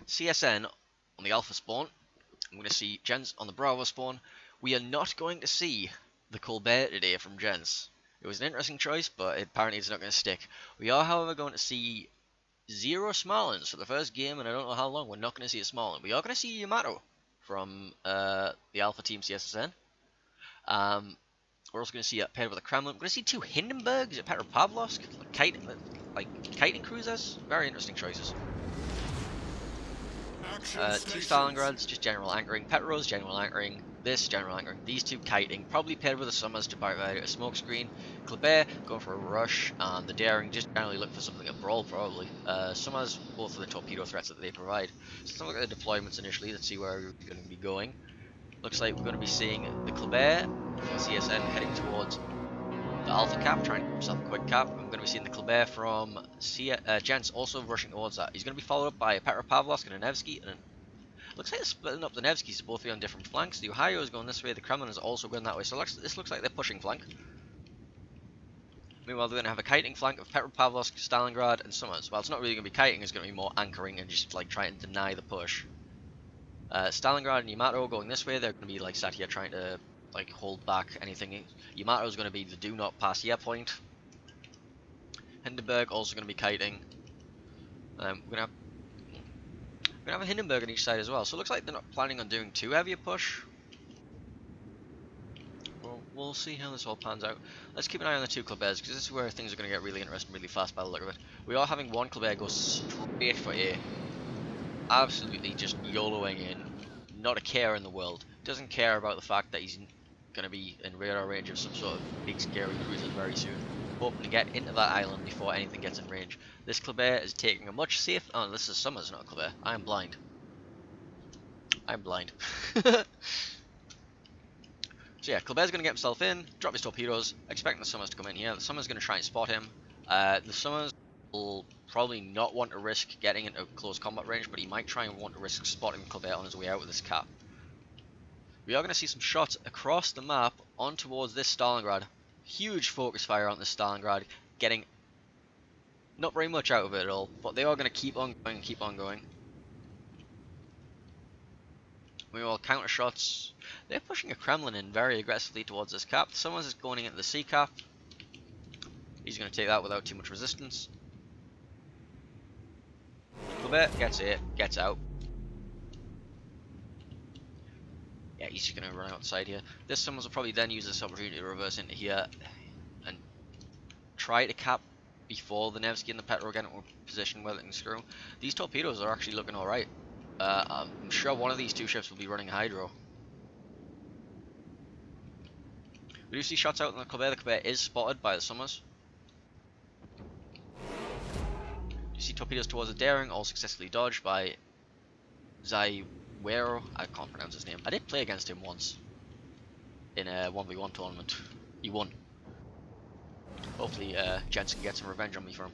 CSN on the Alpha spawn. I'm going to see Gens on the Bravo spawn. We are not going to see the Colbert today from Gens. It was an interesting choice, but apparently it's not going to stick. We are, however, going to see 0 Smarlins for the first game, and I don't know how long. We're not going to see a Smarlin. We are going to see Yamato from the Alpha Team CSN. We're also going to see paired with a Kremlin. We're going to see 2 Hindenburgs at Petropavlovsk, like kiting cruisers. Very interesting choices. 2 Stalingrads, just general anchoring. Petros, general anchoring. This, general anchoring. These 2 kiting, probably paired with the Summers to provide a smokescreen. Colbert, going for a rush. And the Daring, just generally look for something, a brawl probably. Summers, both of the torpedo threats that they provide. So let's look at the deployments initially. Let's see where we're going to be going. Looks like we're going to be seeing the Colbert for CSN heading towards the Alpha cap, trying to give himself a quick cap. I'm going to be seeing the Colbert from Gens also rushing towards that. He's going to be followed up by a Petropavlovsk and a Nevsky, and looks like they're splitting up the Nevskys to both be on different flanks. The Ohio is going this way, the Kremlin is also going that way, so this looks like they're pushing flank. Meanwhile, they're going to have a kiting flank of Petropavlovsk, Stalingrad, and Summers. Well, it's not really going to be kiting, it's going to be more anchoring and just like trying to deny the push. Stalingrad and Yamato going this way, they're going to be like sat here trying to like hold back anything. Yamato is going to be the do not pass here point. Hindenburg also going to be kiting. We're going to have a Hindenburg on each side as well, so it looks like they're not planning on doing too heavy a push. Well, we'll see how this all pans out. Let's keep an eye on the 2 Colberts, because this is where things are going to get really interesting really fast by the look of it. We are having 1 Colbert go straight for A. Absolutely just YOLOing in, not a care in the world. Doesn't care about the fact that he's going to be in radar range of some sort of big scary cruiser very soon. Hoping to get into that island before anything gets in range. This Colbert is taking a much safer... Oh, this is Summers, not Colbert. I am blind. I'm blind. So yeah, Colbert's going to get himself in, drop his torpedoes, expecting the Summers to come in here. The Summers going to try and spot him. The Summers will probably not want to risk getting into close combat range, but he might try and want to risk spotting Colbert on his way out with this cap. We are going to see some shots across the map on towards this Stalingrad. Huge focus fire on this Stalingrad, getting not very much out of it at all, but they are going to keep on going and keep on going. We will counter shots. They're pushing a Kremlin in very aggressively towards this cap. Someone's going into the C cap. He's going to take that without too much resistance. Colbert gets it, gets out. Yeah, he's just going to run outside here. This Summers will probably then use this opportunity to reverse into here and try to cap before the Nevsky and the Petro get into a position where they can screw. These torpedoes are actually looking alright. I'm sure one of these 2 ships will be running hydro. We do see shots out on the Colbert. The Colbert is spotted by the Summers. You see torpedoes towards the Daring, all successfully dodged by Zaiwero. I can't pronounce his name. I did play against him once in a 1v1 tournament. He won. Hopefully Jensen can get some revenge on me for him.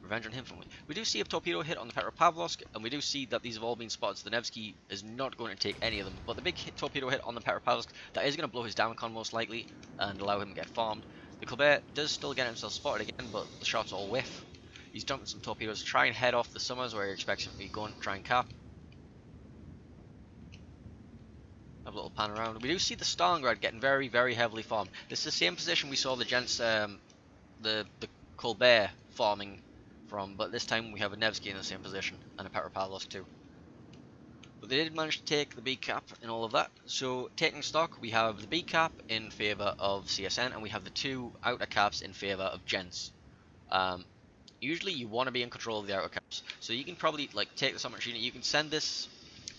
Revenge on him for me. We do see a torpedo hit on the Petropavlovsk, and we do see that these have all been spotted, so the Nevsky is not going to take any of them. But the big torpedo hit on the Petropavlovsk, that is going to blow his down con most likely, and allow him to get farmed. The Colbert does still get himself spotted again, but the shots all whiff. He's dumping some torpedoes to try and head off the Summers where he expects him to be going to try and cap. Have a little pan around. We do see the Stalingrad getting very, very heavily farmed. This is the same position we saw the Gents, the Colbert farming from, but this time we have a Nevsky in the same position, and a Petropavlovsk too. But they did manage to take the B cap in all of that. So taking stock, we have the B cap in favour of CSN, and we have the 2 outer caps in favour of Gents. Usually you want to be in control of the outer caps, so you can probably like take this opportunity. You can send this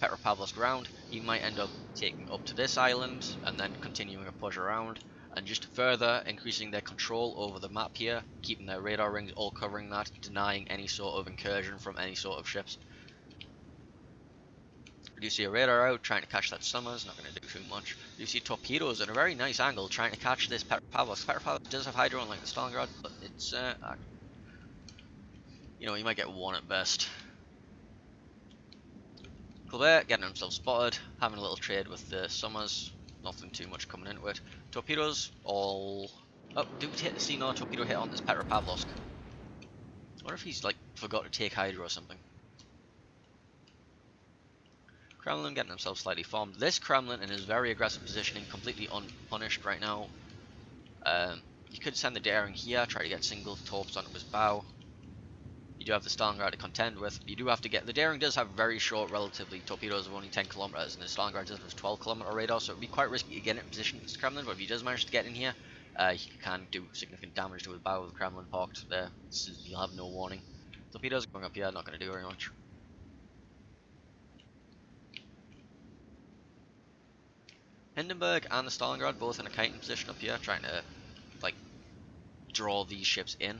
Petropavlovsk around. He might end up taking up to this island and then continuing a push around, and just further increasing their control over the map here, keeping their radar rings all covering that, denying any sort of incursion from any sort of ships. We do see a radar out, trying to catch that Summers, not going to do too much. We do see torpedoes at a very nice angle, trying to catch this Petropavlovsk. Petropavlovsk does have hydro unlike the Stalingrad, but it's, you know, you might get 1 at best. Colbert getting himself spotted, having a little trade with the Summers. Nothing too much coming into it. Torpedoes all... Oh, do we see another torpedo hit on this Petropavlovsk? I wonder if he's like forgot to take hydro or something. Kremlin getting himself slightly formed. This Kremlin in his very aggressive positioning, completely unpunished right now. You could send the Daring here, try to get single torps onto his bow. You do have the Stalingrad to contend with. You do have to get... The Daring does have very short, relatively, torpedoes of only 10 kilometers, and the Stalingrad does have 12 kilometer radar, so it would be quite risky to get it in position for this Kremlin, but if he does manage to get in here, he can do significant damage to his bow with the Kremlin parked there. You'll have no warning. Torpedoes going up here, not going to do very much. Hindenburg and the Stalingrad both in a kiting position up here, trying to, like, draw these ships in.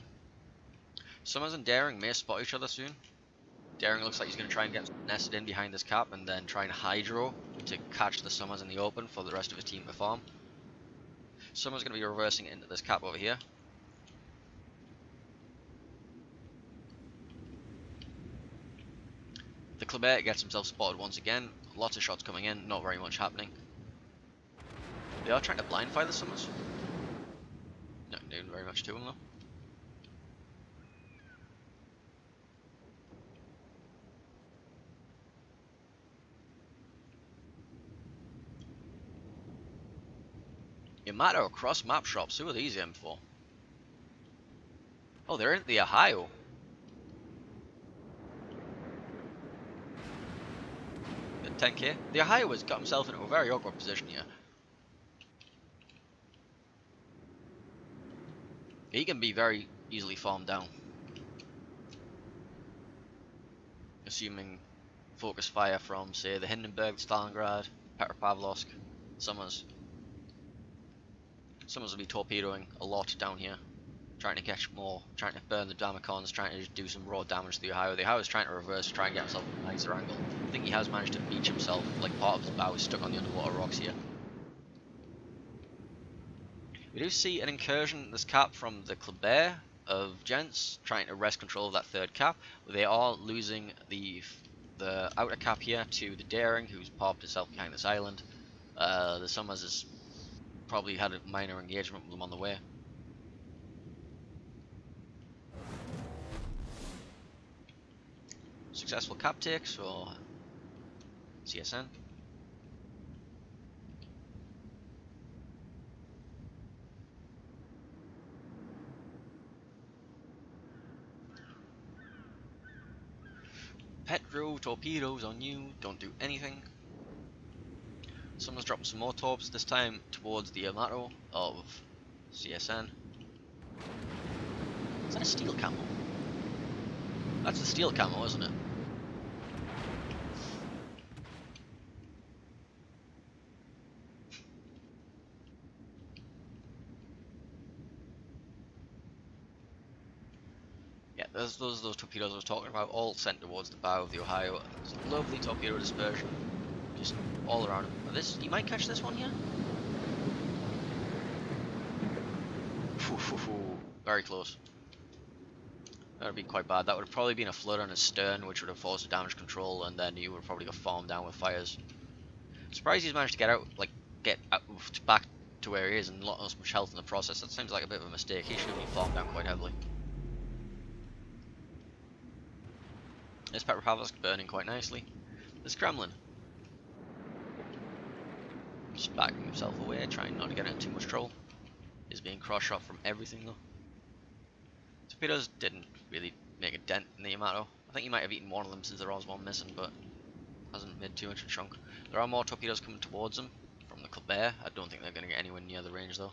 Summers and Daring may spot each other soon. Daring looks like he's going to try and get nested in behind this cap and then try and hydro to catch the Summers in the open for the rest of his team to farm. Summers going to be reversing into this cap over here. The Kleber gets himself spotted once again. Lots of shots coming in, not very much happening. They are trying to blind fire the Summers. Not doing very much to him though. Yamato across map shops. Who are these aimed for? Oh, they're in the Ohio. The 10k. The Ohio has got himself into a very awkward position here. He can be very easily farmed down. Assuming focus fire from, say, the Hindenburg, Stalingrad, Petropavlovsk, Summers. Summers will be torpedoing a lot down here, trying to catch more, trying to burn the Damacons, trying to just do some raw damage to the Ohio. The Ohio is trying to reverse, try and get himself a nicer angle. I think he has managed to beach himself, like part of his bow is stuck on the underwater rocks here. We do see an incursion in this cap from the Kleber of Gents, trying to wrest control of that third cap. They are losing the outer cap here to the Daring, who's popped himself behind this island. The Summers has probably had a minor engagement with them on the way. Successful cap takes for CSN. Petro torpedoes on you, don't do anything. Someone's dropping some more torps, this time towards the Yamato of CSN. Is that a steel camo? That's the steel camo, isn't it? Yeah, those torpedoes I was talking about, all sent towards the bow of the Ohio. It's a lovely torpedo dispersion, just all around him. You might catch this one here. Very close. That would be quite bad. That would have probably been a flood on his stern, which would have forced a damage control, and then you would probably got farmed down with fires. Surprised he's managed to get out, back to where he is and not as much health in the process. That seems like a bit of a mistake. He should have been farmed down quite heavily. This Petropavlovsk burning quite nicely. This Kremlin just backing himself away, trying not to get into too much trouble. Is being cross-shot from everything though. Torpedoes didn't really make a dent in the Yamato. I think he might have eaten one of them since there was one missing, but hasn't made too much of a chunk. There are more torpedoes coming towards him from the Kleber. I don't think they're going to get anywhere near the range though.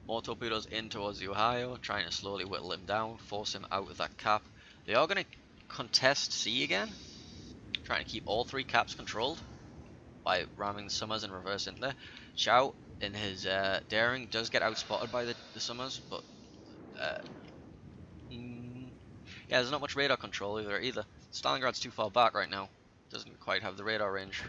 More torpedoes in towards the Ohio, trying to slowly whittle him down, force him out of that cap. They are going to contest C again, trying to keep all three caps controlled by ramming the Summers in reverse into there. Chow in his Daring does get outspotted by the Summers, but yeah, there's not much radar control either. Stalingrad's too far back right now, doesn't quite have the radar range.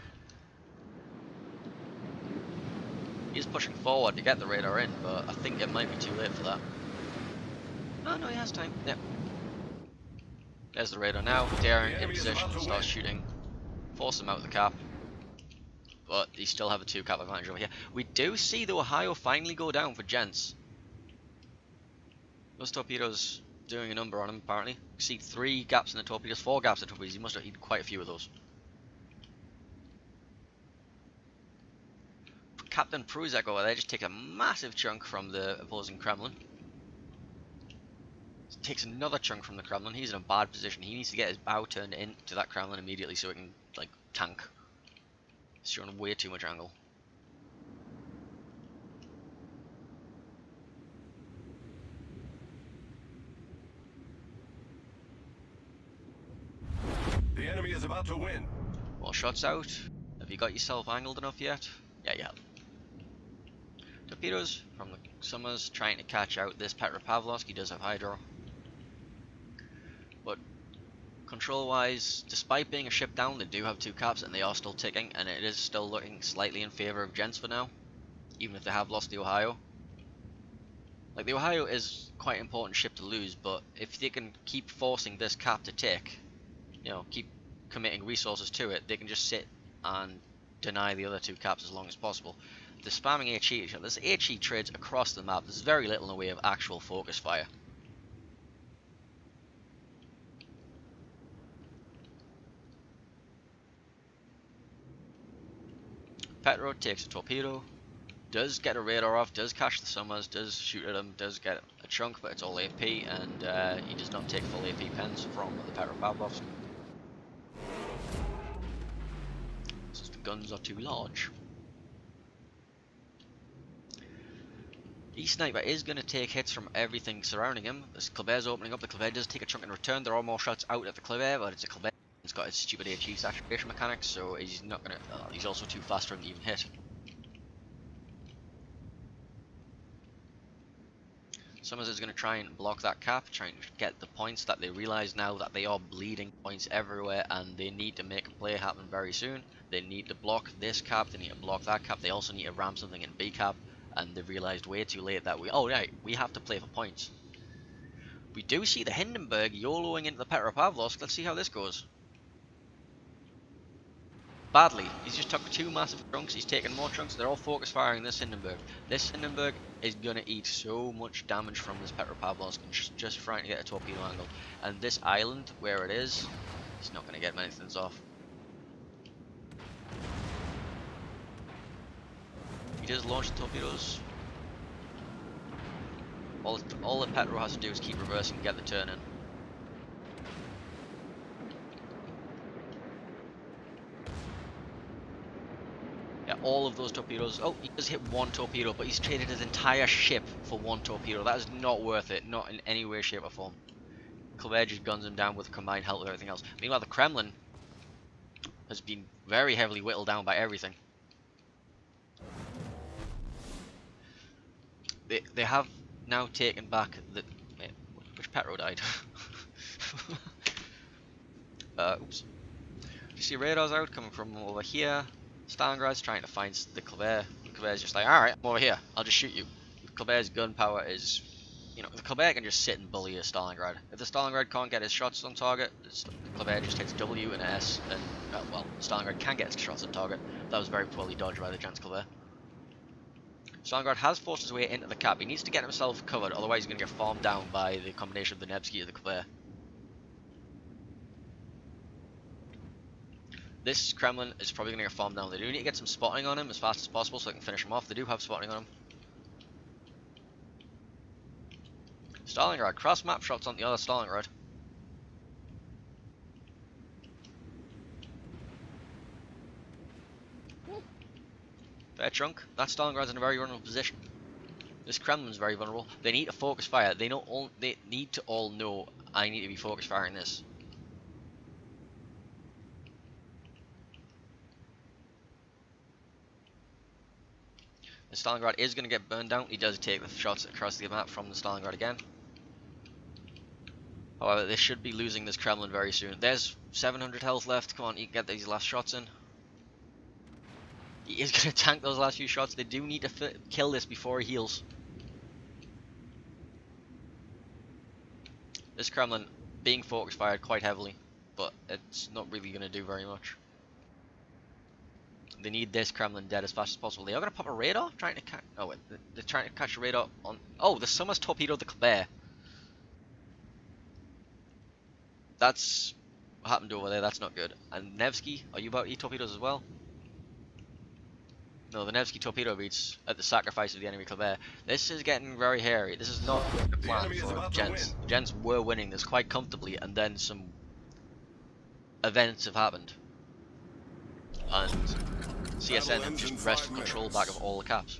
He's pushing forward to get the radar in, but I think it might be too late for that. Oh no, he has time. Yep. There's the radar now. Daring in position, starts shooting. Force him out of the cap. but you still have a 2-cap advantage over here. We do see the Ohio finally go down for gents. Those torpedoes doing a number on him, apparently. You see 3 gaps in the torpedoes, 4 gaps in the torpedoes. He must have eaten quite a few of those. Captain Pruzak over there just takes a massive chunk from the opposing Kremlin. Takes another chunk from the Kremlin. He's in a bad position. He needs to get his bow turned into that Kremlin immediately so it can, like, tank. It's showing way too much angle. The enemy is about to win. More shots out. Have you got yourself angled enough yet? Yeah, you have. Torpedoes from the Summers trying to catch out this Petropavlovsk. He does have hydro. But control-wise, despite being a ship down, they do have 2 caps and they are still ticking, and it is still looking slightly in favour of gents for now, even if they have lost the Ohio. Like, the Ohio is quite an important ship to lose, but if they can keep forcing this cap to tick, you know, keep committing resources to it, they can just sit and deny the other 2 caps as long as possible. They're spamming HE. There's HE trades across the map. There's very little in the way of actual focus fire. Petro takes a torpedo, does get a radar off, does catch the Summers, does shoot at him, does get a chunk, but it's all AP, and he does not take full AP pens from the Petropavlovsk. Since the guns are too large. E-Sniper is going to take hits from everything surrounding him. This Kleber's opening up. The Kleber does take a chunk in return. There are more shots out at the Kleber, but it's a Kleber. He's got his stupid HE saturation mechanics, so he's not going to... he's also too fast for him to even hit. Summers is going to try and block that cap, trying to get the points that they realise now that they are bleeding points everywhere, and they need to make a play happen very soon. They need to block this cap, they need to block that cap, they also need to ram something in B cap. And they've realised way too late that oh right, we have to play for points. We do see the Hindenburg YOLOing into the Petropavlovsk. Let's see how this goes. Badly. He's just took 2 massive chunks. He's taken more chunks. They're all focus firing this Hindenburg. This Hindenburg is going to eat so much damage from this Petropavlovsk just trying to get a torpedo angle. And this island, where it is, he's not going to get many things off. He does launch the torpedoes. All the Petro has to do is keep reversing and get the turn in. Yeah, all of those torpedoes. Oh, he does hit 1 torpedo, but he's traded his entire ship for 1 torpedo. That is not worth it, not in any way, shape or form. Kleber just guns him down with combined help with everything else. Meanwhile, the Kremlin has been very heavily whittled down by everything. They have now taken back the... Wait, which Petro died? Oops. You see radars out coming from over here. Stalingrad's trying to find the Kleber. The Kleber's just like, alright, I'm over here. I'll just shoot you. The Kleber's gun power is... You know, the Kleber can just sit and bully a Stalingrad. If the Stalingrad can't get his shots on target, the Kleber just hits W and S, and, well, Stalingrad can get his shots on target. That was very poorly dodged by the Gents Kleber. Stalingrad has forced his way into the cap. He needs to get himself covered, otherwise he's going to get farmed down by the combination of the Nevsky and the Kleber. This Kremlin is probably going to get farmed down. They do need to get some spotting on him as fast as possible so they can finish him off. They do have spotting on him. Stalingrad, cross map shots on the other Stalingrad. Fair chunk. That Stalingrad's in a very vulnerable position. This Kremlin's very vulnerable. They need to focus fire. They need to all know I need to be focus firing this. The Stalingrad is going to get burned down. He does take the shots across the map from the Stalingrad again. However, they should be losing this Kremlin very soon. There's 700 health left. Come on, you can get these last shots in. He is going to tank those last few shots. They do need to kill this before he heals. This Kremlin being focus fired quite heavily, but it's not really going to do very much. they need this Kremlin dead as fast as possible. They are going to pop a radar, trying to catch. Oh wait, they're trying to catch a radar on. Oh, the Summers torpedoed the Colbert. That's what happened over there. That's not good. And Nevsky, are you about to eat torpedoes as well? No, the Nevsky torpedo beats at the sacrifice of the enemy Colbert. This is getting very hairy. This is not a The plan enemy is for about to Gents. win. Gents were winning this quite comfortably, and then some events have happened. And CSN have just wrested control back of all the caps.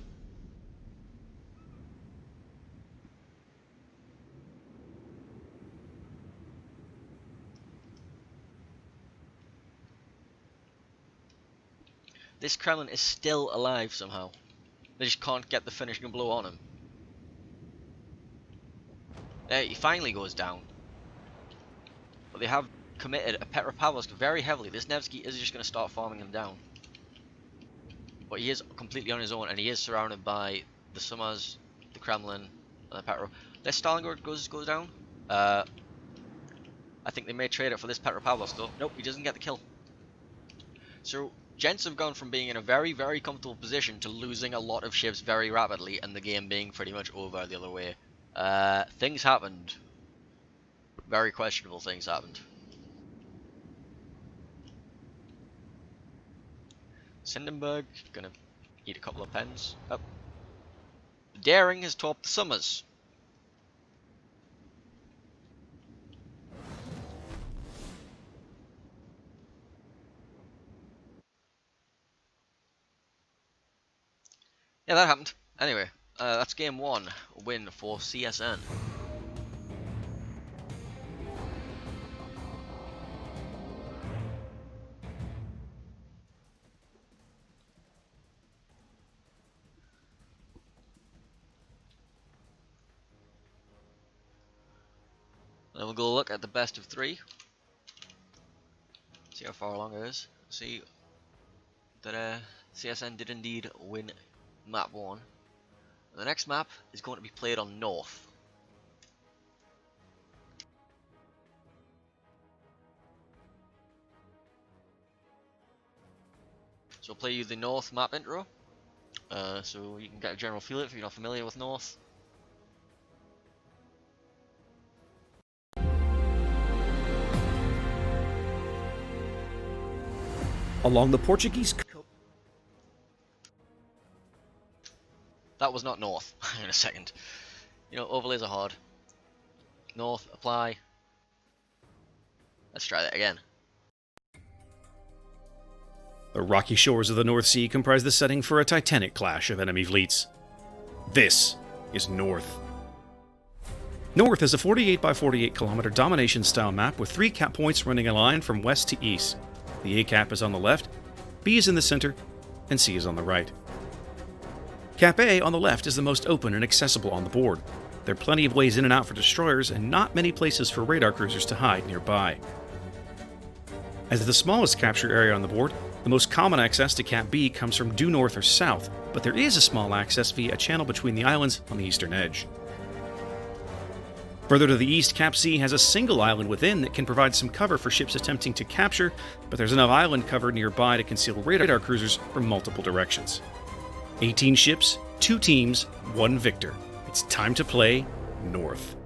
This Kremlin is still alive somehow. They just can't get the finishing blow on him. There, he finally goes down. But they have committed a Petropavlovsk very heavily. This Nevsky is just going to start farming him down. But he is completely on his own, and he is surrounded by the Summers, the Kremlin, and the Petro. This Stalingrad goes down. I think they may trade it for this Petropavlovsk though. Nope, he doesn't get the kill. So Gents have gone from being in a very, very comfortable position to losing a lot of ships very rapidly, and the game being pretty much over the other way. Things happened. Very questionable things happened. Sindenberg gonna eat a couple of pens. Oh. Daring has topped the Summers. Yeah, that happened. Anyway, that's game one. A win for CSN. Then we'll go look at the best of three. See how far along it is. See that CSN did indeed win map one. And the next map is going to be played on North. So I'll play you the North map intro. So you can get a general feel if you're not familiar with North. Along the Portuguese That was not North. In a second. You know, overlays are hard. North, apply. Let's try that again. The rocky shores of the North Sea comprise the setting for a titanic clash of enemy fleets. This is North. North is a 48 by 48 kilometer domination style map with 3 cap points running a line from west to east. The A cap is on the left, B is in the center, and C is on the right. Cap A on the left is the most open and accessible on the board. There are plenty of ways in and out for destroyers and not many places for radar cruisers to hide nearby. As the smallest capture area on the board, the most common access to Cap B comes from due north or south, but there is a small access via a channel between the islands on the eastern edge. Further to the east, Cap C has a single island within that can provide some cover for ships attempting to capture, but there's enough island cover nearby to conceal radar cruisers from multiple directions. 18 ships, 2 teams, 1 victor. It's time to play North.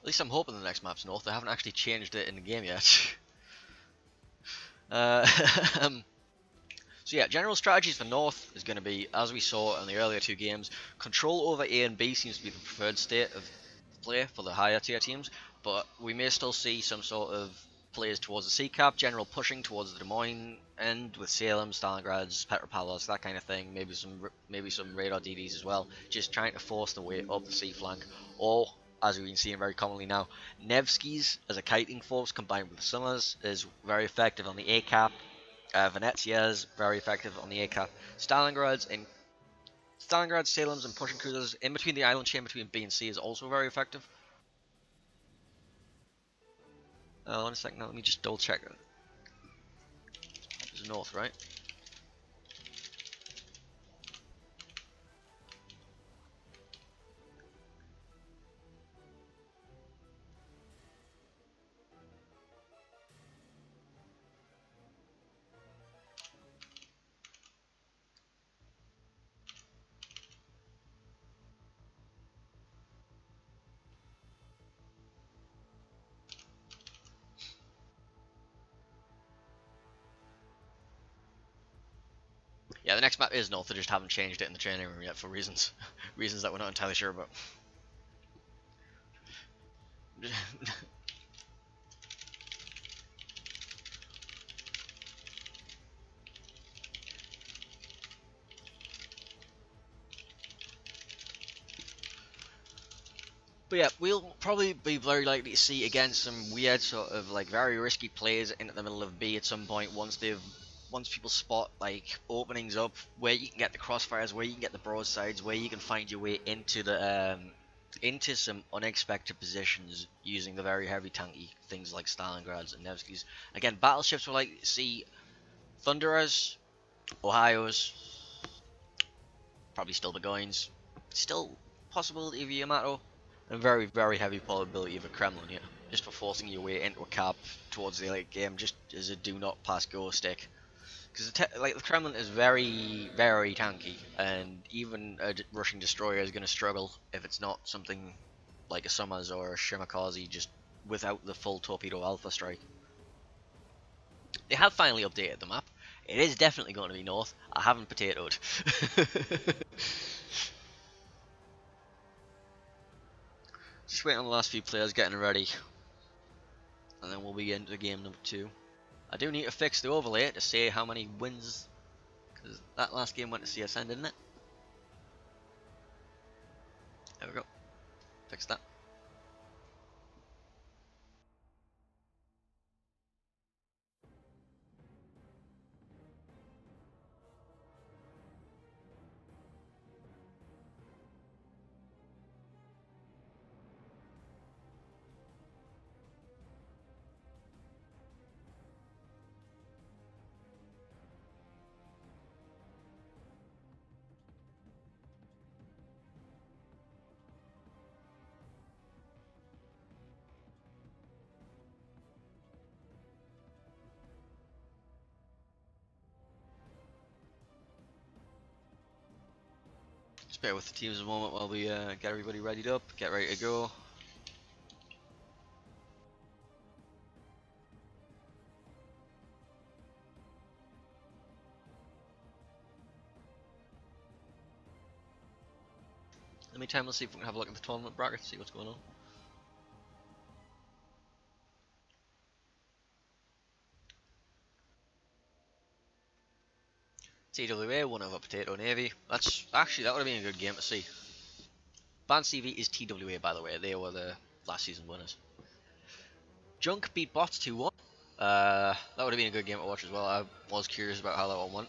At least I'm hoping the next map's North. They haven't actually changed it in the game yet. uh, So yeah, general strategies for North is going to be, as we saw in the earlier 2 games, control over A and B seems to be the preferred state of play for the higher tier teams, but we may still see some sort of plays towards the C cap, general pushing towards the Des Moines end with Salem, Stalingrads, Petropavlovsk, that kind of thing, maybe some radar DDs as well, just trying to force the way up the C flank, or as we've been seeing very commonly now, Nevskys as a kiting force combined with the Summers is very effective on the A cap. Venezia's very effective on the A cap. Stalingrads, Salems, and pushing cruisers in between the island chain between B and C is also very effective. One second, now let me just double check it. It's North, right? Yeah, the next map is north. They just haven't changed it in the training room yet for reasons that we're not entirely sure about. But yeah, we'll probably be very likely to see again some weird sort of like very risky plays into the middle of B at some point once people spot like openings up where you can get the crossfires, where you can get the broadsides, where you can find your way into the into some unexpected positions using the very heavy tanky things like Stalingrads and Nevskys. Again, battleships we're likely to see Thunderers, Ohio's, probably still Begoins, still possibility of Yamato, and very, very heavy probability of a Kremlin here, just for forcing your way into a cap towards the late game, just as a do not pass go stick. Because like the Kremlin is very, very tanky, and even a Russian destroyer is going to struggle if it's not something like a Summers or a Shimakaze just without the full torpedo alpha strike. They have finally updated the map. It is definitely going to be north. I haven't potatoed. Just waiting on the last few players getting ready, and then we'll be into game number 2. I do need to fix the overlay to say how many wins, because that last game went to CSN, didn't it? There we go. Fix that. Just bear with the teams a moment while we get everybody readied up, get ready to go. In the meantime, let's see if we can have a look at the tournament bracket, see what's going on. TWA won over Potato Navy. That's actually, that would have been a good game to see. Band CV is TWA, by the way. They were the last season winners. Junk beat Bots 2-1. That would have been a good game to watch as well. I was curious about how that one went.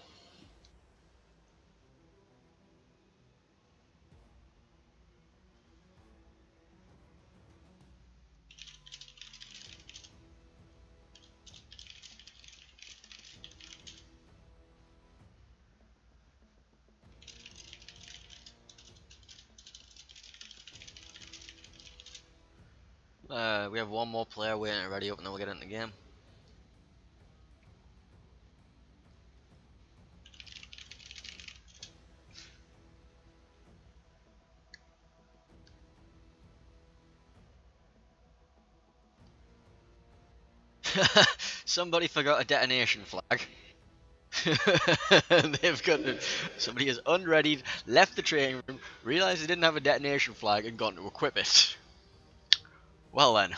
We have one more player waiting to ready up and then we'll get into the game. Somebody forgot a detonation flag. And they've got somebody has unreadied, left the training room, realised they didn't have a detonation flag and gone to equip it. Well then.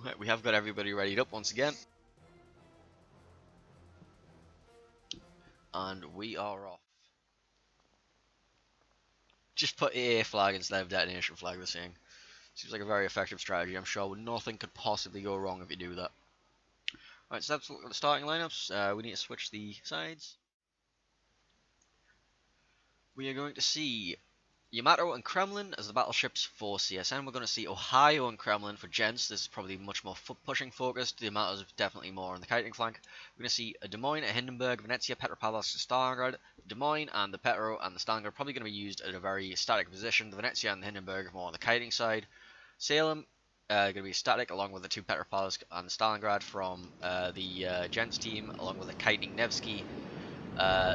Right, we have got everybody readied up once again. And we are off. Just put AA flag instead of detonation flag, they're saying. Seems like a very effective strategy. I'm sure nothing could possibly go wrong if you do that. Right, so that's the starting lineups. We need to switch the sides. We are going to see Yamato and Kremlin as the battleships for CSN. We're going to see Ohio and Kremlin for Gents. This is probably much more foot-pushing focused. The Yamato's definitely more on the kiting flank. We're going to see a Des Moines, a Hindenburg, Venezia, Petropavlovsk, Stalingrad. Des Moines and the Petro and the Stalingrad are probably going to be used at a very static position. The Venezia and the Hindenburg are more on the kiting side. Salem, going to be static, along with the two Petropavlovsk and the Stalingrad from the Gents team, along with the Kiting Nevsky.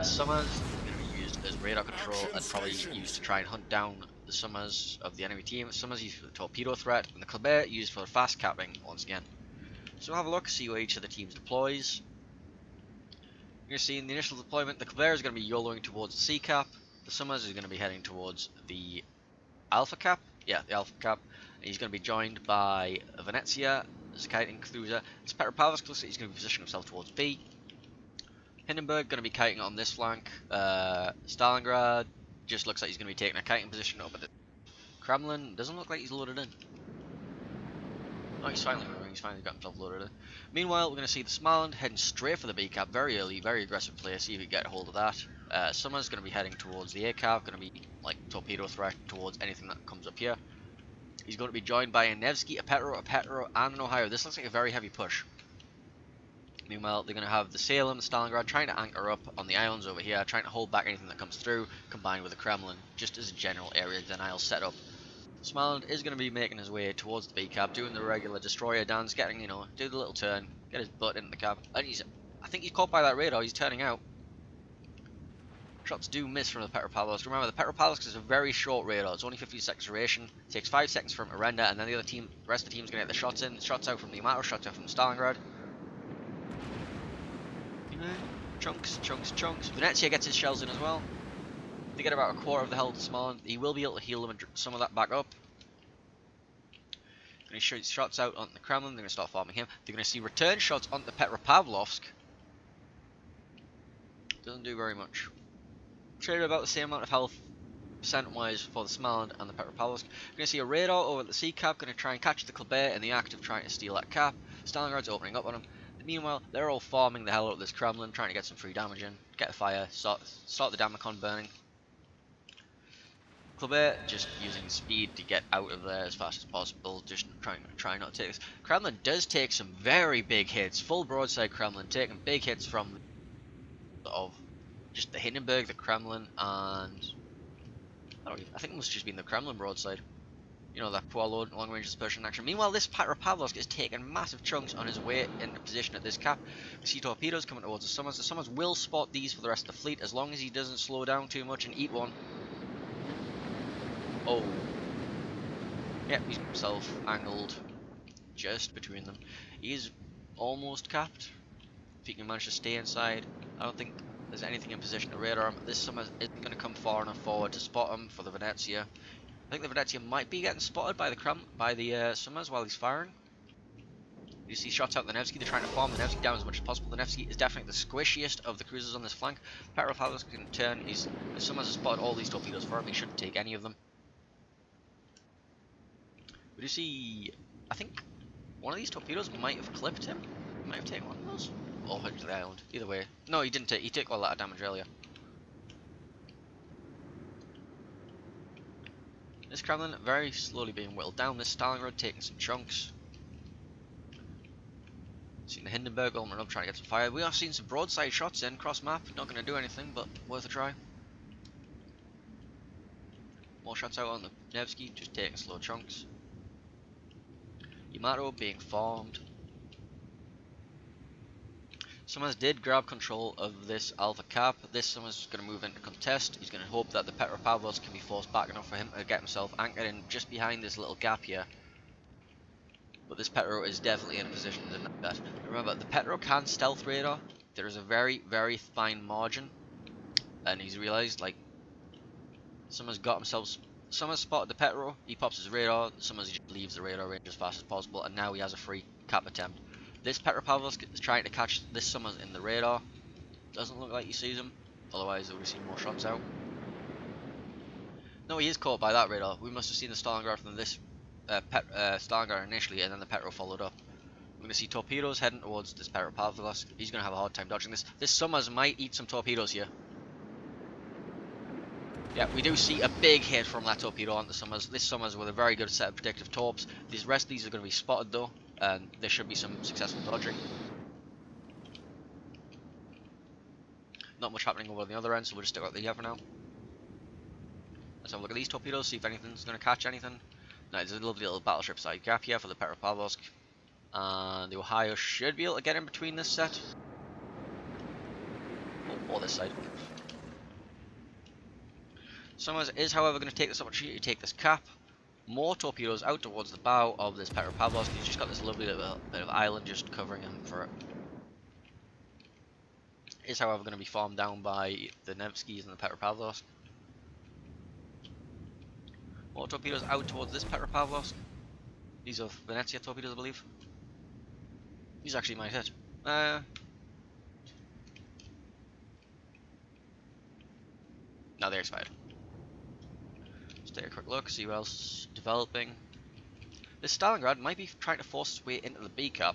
Summers going to be used as radar control and probably used to try and hunt down the Summers of the enemy team. Summers used for the torpedo threat, and the Colbert used for fast capping once again. So we'll have a look, see where each of the teams deploys. You're see in the initial deployment, the Colbert is going to be YOLOing towards the C cap. The Summers is going to be heading towards the Alpha cap. Yeah, the Alpha cap. And he's going to be joined by Venezia, kiting cruiser. It's Petropavlovsk, looks like he's going to be positioning himself towards B. Hindenburg going to be kiting on this flank. Stalingrad just looks like he's going to be taking a kiting position up at the Kremlin. Doesn't look like he's loaded in. Oh, he's finally got himself loaded in. Meanwhile, we're going to see the Smaland heading straight for the B cap. Very early, very aggressive play. See if we can get a hold of that. Summer's going to be heading towards the A cap. Going to be like torpedo threat towards anything that comes up here. He's going to be joined by a Nevsky, a Petro, and an Ohio. This looks like a very heavy push. Meanwhile, they're going to have the Salem, the Stalingrad, trying to anchor up on the islands over here, trying to hold back anything that comes through, combined with the Kremlin, just as a general area denial setup. Smaland is going to be making his way towards the B cap, doing the regular destroyer dance, getting, you know, do the little turn, get his butt into the cap, and I think he's caught by that radar, he's turning out. Shots do miss from the Petropavlovsk. Remember, the Petropavlovsk is a very short radar. It's only 50 seconds duration. It takes 5 seconds from a render, and then the rest of the team's going to get the shots in. Shots out from the Yamato, shots out from Stalingrad. Chunks. Venezia gets his shells in as well. They get about a quarter of the health of Smaland. He will be able to heal them and some of that back up. Going to shoot shots out on the Kremlin. They're going to start farming him. They're going to see return shots on the Petropavlovsk. Doesn't do very much. Traded about the same amount of health percent-wise for the Smaland and the Petropavlovsk. We're going to see a radar over at the C cap, going to try and catch the Colbert in the act of trying to steal that cap. Stalingrad's opening up on him. Meanwhile, they're all farming the hell out of this Kremlin, trying to get some free damage in, get a fire, start the Damacon burning. Colbert just using speed to get out of there as fast as possible, just trying not to take this. Kremlin does take some very big hits, full broadside Kremlin, taking big hits from of just the Hindenburg, the Kremlin, and I think it must have just been the Kremlin broadside. You know, that poor long range dispersion action. Meanwhile, this Petropavlovsk is taking massive chunks on his way into position at this cap. We see torpedoes coming towards the Summers. The Summers will spot these for the rest of the fleet as long as he doesn't slow down too much and eat one. Oh. Yep, he's himself angled just between them. He's almost capped. If he can manage to stay inside, I don't think there's anything in position to radar him. This Summers isn't going to come far enough forward to spot him for the Venezia. I think the Venezia might be getting spotted by the Summers while he's firing. You see shots out the Nevsky. They're trying to farm the Nevsky down as much as possible. The Nevsky is definitely the squishiest of the cruisers on this flank. Petropavlovsk in turn, the Summers has spotted all these torpedoes for him. He shouldn't take any of them. We do see, I think one of these torpedoes might have clipped him. He might have taken one of those. Or headed to the island. Either way. No, he didn't take. He took all that damage earlier. This Kremlin very slowly being whittled down. This Stalingrad taking some chunks. Seeing the Hindenburg ultimate up trying to get some fire. We are seeing some broadside shots in cross map. Not going to do anything, but worth a try. More shots out on the Nevsky, just taking slow chunks. Yamato being farmed. Summers did grab control of this Alpha cap. This Summers is going to move into contest. He's going to hope that the Petropavlovsk can be forced back enough for him to get himself anchored in just behind this little gap here. But this Petro is definitely in a position to deny that. Remember, the Petro can stealth radar. There is a very, very fine margin. And he's realised, like, Summers spotted the Petro. He pops his radar. Summers just leaves the radar range as fast as possible. And now he has a free cap attempt. This Petropavlovsk is trying to catch this Summers in the radar. Doesn't look like he sees him. Otherwise, they would have seen more shots out. No, he is caught by that radar. We must have seen the Stalingrad from this Stalingrad initially, and then the Petro followed up. We're going to see torpedoes heading towards this Petropavlovsk. He's going to have a hard time dodging this. This Summers might eat some torpedoes here. Yeah, we do see a big hit from that torpedo on the Summers. This Summers with a very good set of predictive torps. The rest of these are going to be spotted though, and there should be some successful dodging. Not much happening over on the other end, so we'll just stick out the here for now. Let's have a look at these torpedoes, see if anything's going to catch anything. Now, there's a lovely little battleship side gap here for the Petropavlovsk. And the Ohio should be able to get in between this set. Or this side. Summers is, however, going to take this opportunity to take this cap. More torpedoes out towards the bow of this Petropavlovsk. He's just got this lovely little bit of island just covering him for it. Is, however, going to be farmed down by the Nevskys and the Petropavlovsk. More torpedoes out towards this Petropavlovsk. These are Venezia torpedoes, I believe. These actually might hit. No, they're expired. Let's take a quick look, see what else is developing. This Stalingrad might be trying to force its way into the B cap.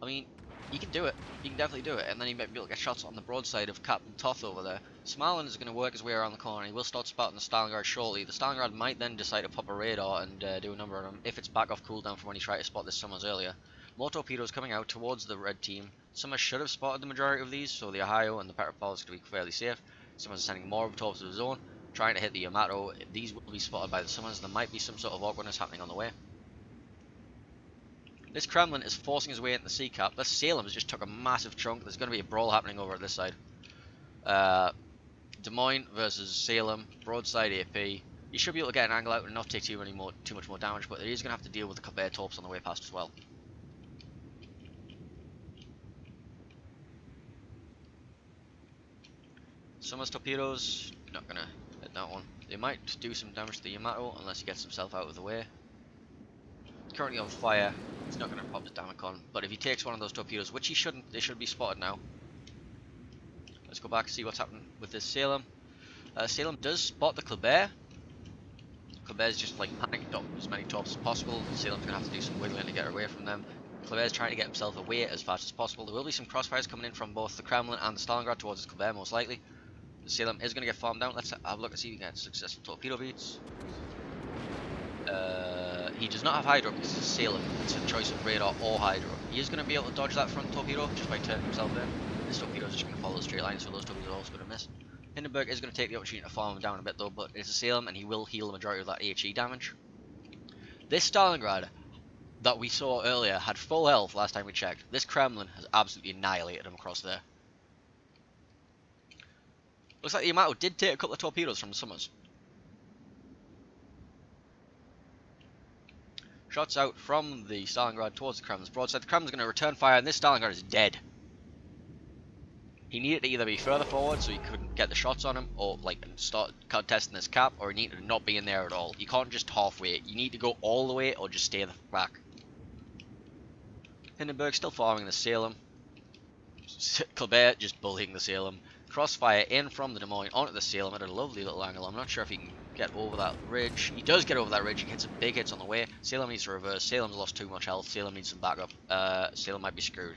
I mean, you can do it. You can definitely do it, and then you might be able to get shots on the broadside of Captain Toth over there. Smaland is going to work his way around the corner, and he will start spotting the Stalingrad shortly. The Stalingrad might then decide to pop a radar and do a number on him if it's back off cooldown from when he tried to spot this Summers earlier. More torpedoes coming out towards the red team. Summers should have spotted the majority of these, so the Ohio and the Petropavlovsk to be fairly safe. Summers is sending more torpedoes to the zone, trying to hit the Yamato. These will be spotted by the Summers. There might be some sort of awkwardness happening on the way. This Kremlin is forcing his way into the sea cap. This Salem has just took a massive chunk. There's going to be a brawl happening over at this side. Des Moines versus Salem, broadside AP. You should be able to get an angle out and not take too much more damage, but he's going to have to deal with the Colbert torps on the way past as well. Summers torpedoes, not going to hit that one. They might do some damage to the Yamato unless he gets himself out of the way. Currently on fire, he's not going to pop his Damacon, but if he takes one of those torpedoes, which he shouldn't, they should be spotted now. Let's go back and see what's happening with this Salem. Salem does spot the Colbert. Colbert's just like panicking up as many torps as possible. Salem's going to have to do some wiggling to get away from them. Colbert's trying to get himself away as fast as possible. There will be some crossfires coming in from both the Kremlin and the Stalingrad towards the Colbert most likely. The Salem is going to get farmed down. Let's have a look and see if we can get successful torpedo beats. He does not have Hydro because it's a Salem. It's a choice of radar or Hydro. He is going to be able to dodge that front torpedo just by turning himself in. This torpedo is just going to follow the straight line, so those torpedoes are also going to miss. Hindenburg is going to take the opportunity to farm him down a bit though, but it's a Salem and he will heal the majority of that HE damage. This Stalingrad that we saw earlier had full health last time we checked. This Kremlin has absolutely annihilated him across there. Looks like the Yamato did take a couple of torpedoes from the Summers. Shots out from the Stalingrad towards the Kremlin's broadside. The Kremlin's going to return fire, and this Stalingrad is dead. He needed to either be further forward so he couldn't get the shots on him, or like start contesting this cap, or he needed to not be in there at all. You can't just halfway. You need to go all the way, or just stay the back. Hindenburg still farming the Salem. Colbert just bullying the Salem. Crossfire in from the Des Moines onto the Salem at a lovely little angle. I'm not sure if he can get over that ridge. He does get over that ridge. He hits some big hits on the way. Salem needs to reverse. Salem's lost too much health. Salem needs some backup. Salem might be screwed.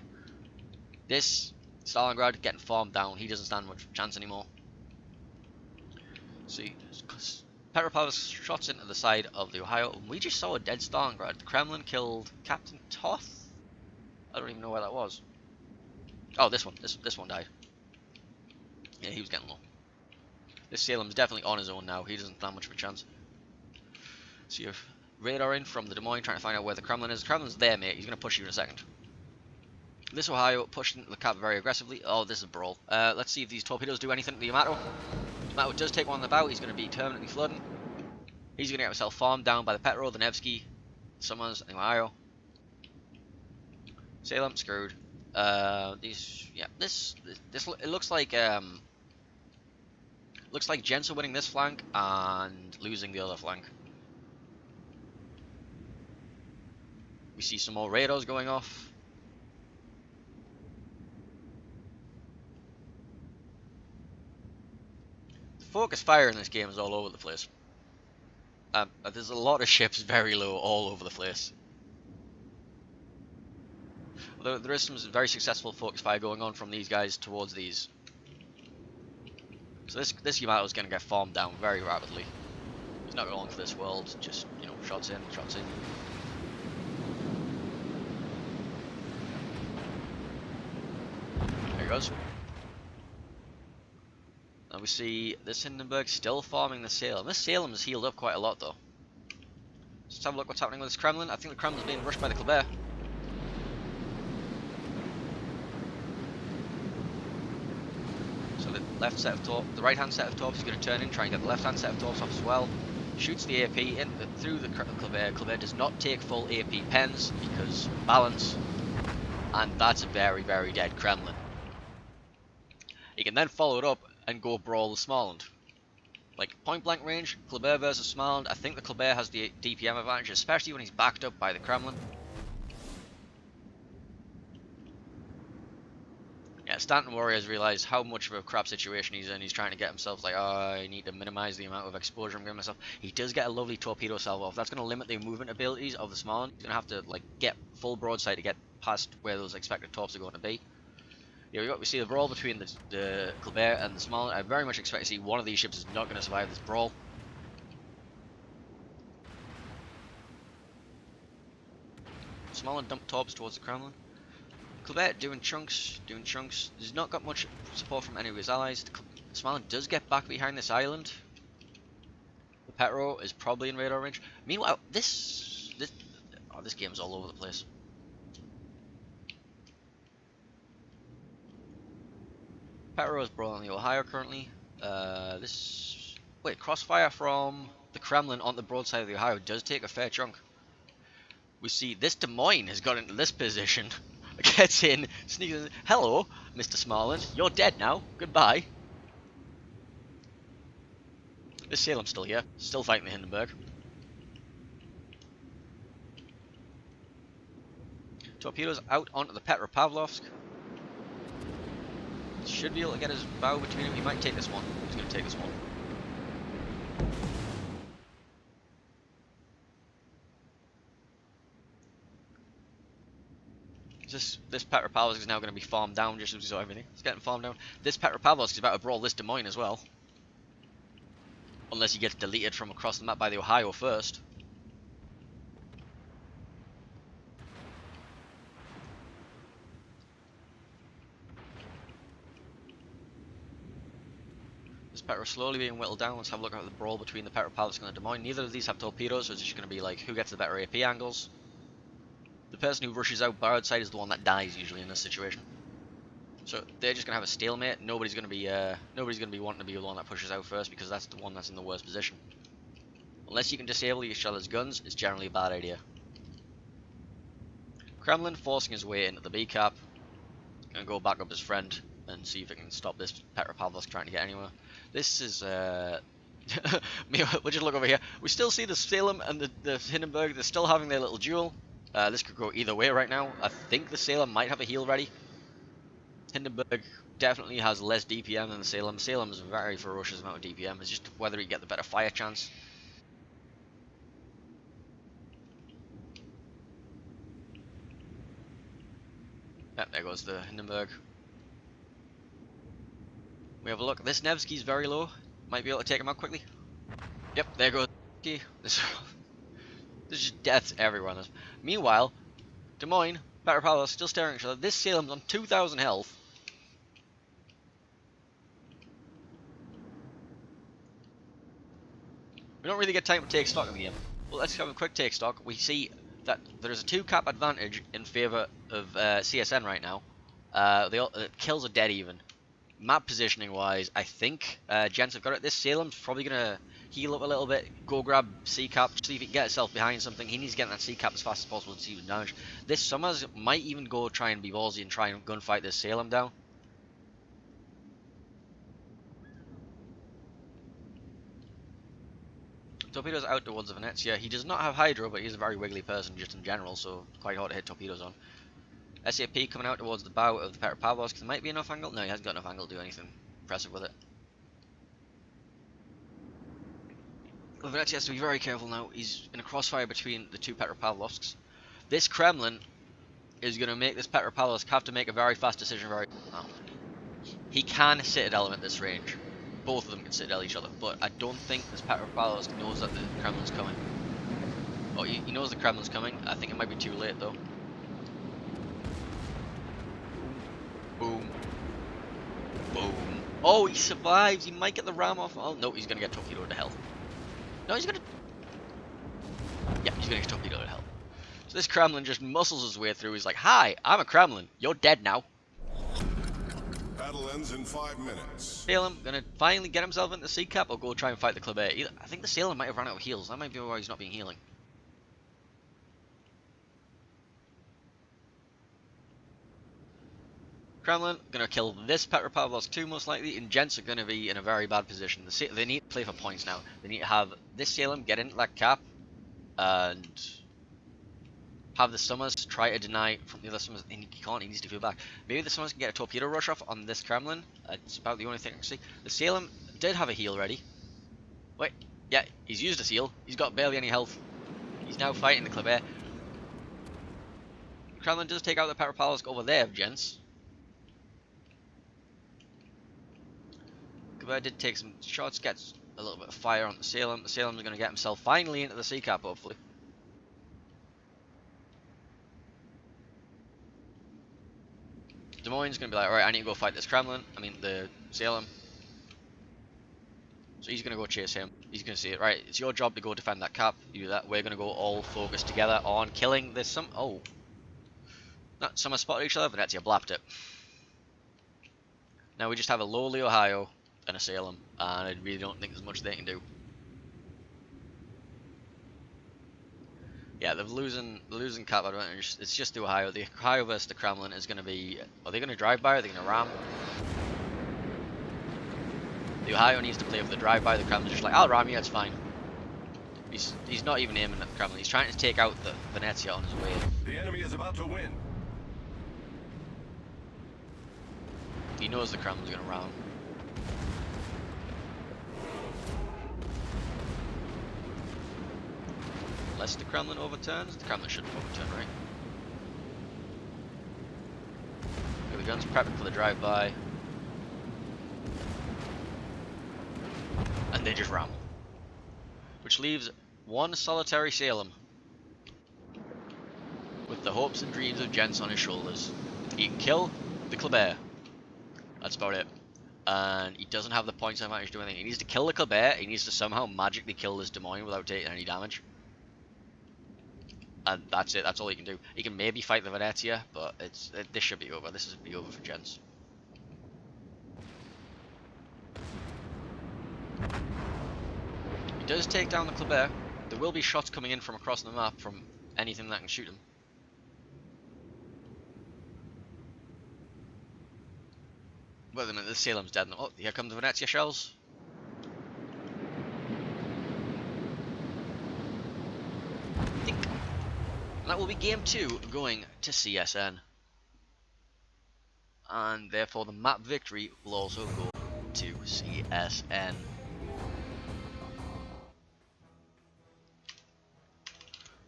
This Stalingrad getting farmed down. He doesn't stand much chance anymore. See, Petropavlovsk shots into the side of the Ohio. We just saw a dead Stalingrad. The Kremlin killed Captain Toth. I don't even know where that was. Oh, this one. This one died. Yeah, he was getting low. This Salem's definitely on his own now. He doesn't stand much of a chance. So you have radar in from the Des Moines trying to find out where the Kremlin is. The Kremlin's there, mate. He's going to push you in a second. This Ohio pushed into the cap very aggressively. Oh, this is a brawl. Let's see if these torpedoes do anything to the Yamato. Yamato does take one on the bow. He's going to be permanently flooding. He's going to get himself farmed down by the Petro, the Nevsky, Summers, and Ohio. Salem screwed. It looks like Gents are winning this flank and losing the other flank. We see some more radars going off. The focus fire in this game is all over the place. There's a lot of ships very low all over the place. Although there is some very successful focus fire going on from these guys towards these. So this Yamato is going to get farmed down very rapidly. He's not going for this world, just, you know, shots in, shots in. There he goes. And we see this Hindenburg still farming the Salem. This Salem's healed up quite a lot though. Let's have a look what's happening with this Kremlin. I think the Kremlin's being rushed by the Kleber. So the left set of the right hand set of torps is going to turn in, try and get the left hand set of torps off as well. Shoots the AP in through the Kleber. Kleber does not take full AP pens because balance, and that's a very, very dead Kremlin. He can then follow it up and go brawl the Smaland. Like point blank range, Kleber versus Smaland. I think the Kleber has the DPM advantage, especially when he's backed up by the Kremlin. Yeah, Stanton Warriors realised how much of a crap situation he's in. He's trying to get himself like, oh, I need to minimise the amount of exposure I'm giving myself. He does get a lovely torpedo salvo off. That's going to limit the movement abilities of the Smaland. He's going to have to like get full broadside to get past where those expected torps are going to be. Here we see the brawl between the Kleber and the Smaland. I very much expect to see one of these ships is not going to survive this brawl. Smaland dump torps towards the Kremlin. Kleber doing chunks. He's not got much support from any of his allies. Smaland does get back behind this island. The Petro is probably in radar range. Meanwhile, this game's all over the place. Petro is brawling the Ohio currently. Crossfire from the Kremlin on the broadside of the Ohio does take a fair chunk. We see this Des Moines has got into this position. Gets in, sneaks in. Hello, Mr. Smaland. You're dead now. Goodbye. This Salem's still here. Still fighting the Hindenburg. Torpedoes out onto the Petropavlovsk. Should be able to get his bow between him. He might take this one. He's going to take this one. This Petropavlovsk is now going to be farmed down just as we saw everything. It's getting farmed down. This Petropavlovsk is about to brawl this Des Moines as well. Unless he gets deleted from across the map by the Ohio first. This Petro slowly being whittled down. Let's have a look at the brawl between the Petropavlovsk and the Des Moines. Neither of these have torpedoes, so it's just going to be like who gets the better AP angles. The person who rushes out broadside is the one that dies usually in this situation. So they're just gonna have a stalemate. Nobody's gonna be wanting to be the one that pushes out first because that's the one that's in the worst position. Unless you can disable each other's guns, it's generally a bad idea. Kremlin forcing his way into the B cap. Gonna go back up his friend and see if it can stop this Petropavlovsk trying to get anywhere. This is we'll just look over here. We still see the Salem and the Hindenburg. They're still having their little duel. This could go either way right now. I think the Salem might have a heal ready. Hindenburg definitely has less DPM than the Salem. Salem is a very ferocious amount of DPM. It's just whether you get the better fire chance. Yep, there goes the Hindenburg. We have a look. This Nevsky's very low. Might be able to take him out quickly. Yep, there goes Nevsky. There's just deaths everywhere on this. Meanwhile, Des Moines, Petropavlovsk still staring at each other. This Salem's on 2,000 health. We don't really get time to take stock of the game. Well, let's have a quick take stock. We see that there's a 2-cap advantage in favour of CSN right now. Kills are dead even. Map positioning wise, I think gents have got it. This Salem's probably going to heal up a little bit, go grab C-cap, see if he can get himself behind something. He needs to get that C-cap as fast as possible to see the damage. This Summers might even go try and be ballsy and try and gunfight this Salem down. Torpedoes out towards the Venezia. He does not have Hydro, but he's a very wiggly person just in general, so quite hard to hit torpedoes on. SAP coming out towards the bow of the Petropavlovsk. There might be enough angle. No, he hasn't got enough angle to do anything impressive with it. Venezia has to be very careful now. He's in a crossfire between the two Petropavlovsks. This Kremlin is going to make this Petropavlovsk have to make a very fast decision. He can Citadel at this range. Both of them can Citadel each other, but I don't think this Petropavlovsk knows that the Kremlin's coming. Oh, he knows the Kremlin's coming. I think it might be too late though. Boom. Boom. Oh, he survives. He might get the ram off. Oh, no, he's going to get torpedoed to hell. No, he's going to... Yeah, he's going to get torpedoed to hell. So this Kremlin just muscles his way through. He's like, hi, I'm a Kremlin. You're dead now. Battle ends in 5 minutes. Salem gonna finally get himself into the sea cap or go try and fight the Kleber. I think the Salem might have run out of heals. That might be why he's not being healing. Kremlin gonna kill this Petropavlovsk too, most likely, and Gents are gonna be in a very bad position. They need to play for points now. They need to have this Salem get into that cap and have the Summers try to deny from the other Summers. And he can't, he needs to feel back. Maybe the Summers can get a torpedo rush off on this Kremlin. It's about the only thing I can see. The Salem did have a heal ready. Wait, yeah, he's used his heal. He's got barely any health. He's now fighting the Kleber. Kremlin does take out the Petropavlovsk over there, gents. Kleber did take some shots, gets a little bit of fire on the Salem. The Salem's going to get himself finally into the sea cap, hopefully. Des Moines going to be like, alright, I need to go fight this Kremlin. I mean, the Salem. So he's going to go chase him. He's going to say, right, it's your job to go defend that cap. You do that. We're going to go all focused together on killing this Oh. Not Summer spotted each other, Venezia blapped it. Now we just have a lowly Ohio and a Salem, and I really don't think there's much they can do. Yeah, they're losing cap advantage. It's just the Ohio. The Ohio versus the Kremlin is going to be... Are they going to drive-by or are they going to ram? The Ohio needs to play for the drive-by. The Kremlin's just like, I'll ram you, it's fine. He's not even aiming at the Kremlin. He's trying to take out the Venezia on his way. The enemy is about to win. He knows the Kremlin's going to ram. Unless the Kremlin overturns. The Kremlin shouldn't overturn, right? Okay, the gun's prepping for the drive-by. And they just ram. Which leaves one solitary Salem. With the hopes and dreams of Gents on his shoulders. He can kill the Kleber. That's about it. And he doesn't have the points advantage to do anything. He needs to kill the Kleber. He needs to somehow magically kill this Des Moines without taking any damage. And that's it. That's all he can do. He can maybe fight the Venezia, but this should be over. This is be over for Gents. He does take down the Kleber. There will be shots coming in from across the map from anything that can shoot him. Wait a minute, this Salem's dead now. Oh, here come the Venezia shells. Think. And that will be game 2 going to CSN. And therefore the map victory will also go to CSN.